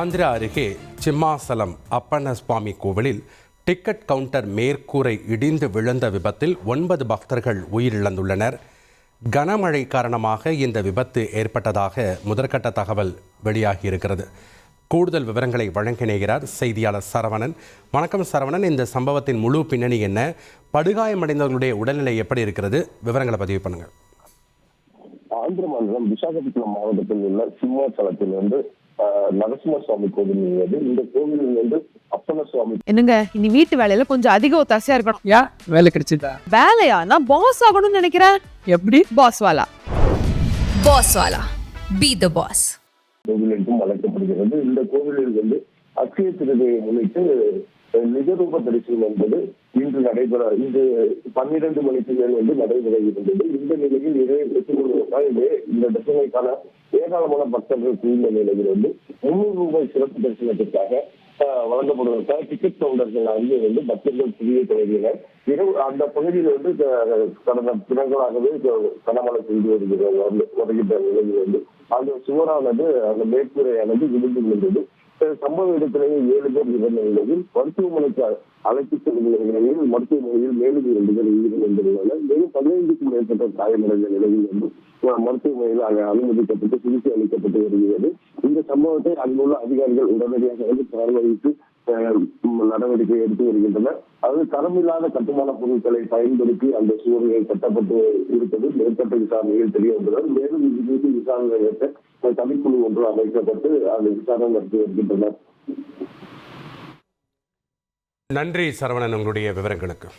ஆந்திரா அருகே சிம்மாசலம் அப்பண்ண சுவாமி கோவிலில் ticket counter மேற்கூரை இடிந்து விழுந்த விபத்தில் 9 பக்தர்கள் உயிரிழந்துள்ளனர். கனமழை காரணமாக இந்த விபத்து ஏற்பட்டதாக முதற்கட்ட தகவல் வெளியாகியிருக்கிறது. கூடுதல் விவரங்களை வழங்கினார் செய்தியாளர் சரவணன். வணக்கம் சரவணன், இந்த சம்பவத்தின் முழு பின்னணி என்ன? படுகாயமடைந்தவர்களுடைய உடல்நிலை எப்படி இருக்கிறது? விவரங்களை பதிவு பண்ணுங்க. ஆந்திர மாநிலம் விசாகப்பட்டினம் மாவட்டத்தில் உள்ள சிம்மாசலத்தில் நரசிம்ம சுவாமி கோவில் உள்ளது. இந்த கோவிலில் அப்பண்ண சுவாமி. என்னங்க, இனி வீட்டு வேலையில கொஞ்சம் அதிக ஒத்தாசையா இருக்கணும். யா வேலை கிடைச்சதா? வேலையா? நான் பாஸ் ஆகணும்னு நினைக்கிறேன். எப்படி? பாஸ் வாலா பி தி பாஸ் கோவில் என்றும் அழைக்கப்படுகிறது. இந்த கோவிலில் அக்ஷய திருதியை முன்னிட்டு நிஜரூப தரிசனம் என்பது இன்று 12 மணிக்கு மேல் நடைபெற இருந்தது. இந்த நிலையில் இந்த தரிசனைக்கான ஏராளமான பக்தர்கள் குவிந்த நிலையில் 300 ரூபாய் சிறப்பு தரிசனத்திற்காக வழங்கப்படுவதற்காக டிக்கெட் கவுண்டர்கள் அருகே பக்தர்கள் குவிய தொடங்கினர். அந்த பகுதியில் கடந்த தினங்களாகவே கனமழை பெய்து வருகின்ற நிலையில் அந்த சுவரானது அந்த மேற்கூரையானது விழுந்து விழுந்தது. சம்பவ இடத்திலேயே 7 பேர் இறந்த நிலையில் மருத்துவமனைக்கு அழைத்துச் செல்கிற நிலையில் மருத்துவமனையில் மேலும் 2 பேர் உயிரிழந்துள்ளனர். மேலும் 15க்கும் மேற்பட்ட காயமடைந்த நிலையில் மருத்துவமனையில் அனுமதிக்கப்பட்டு சிகிச்சை அளிக்கப்பட்டு வருகிறது. இந்த சம்பவத்தை அங்குள்ள அதிகாரிகள் உடனடியாக பார்வையிட்டு நடவடிக்கை எடுத்து வருகின்றனர். அது தரமில்லாத கட்டுமான பொருட்களை பயன்படுத்தி அந்த சுவர்கள் கட்டப்பட்டு இருப்பது மேற்பட்ட விசாரணையில் தெரிய வந்துள்ளது. மேலும் இது மீது விசாரணை நடத்த தனிக்குழு ஒன்று அமைக்கப்பட்டு அந்த விசாரணை நடத்தி வருகின்றனர். நன்றி சரவணன், உங்களுடைய விவரங்களுக்கு.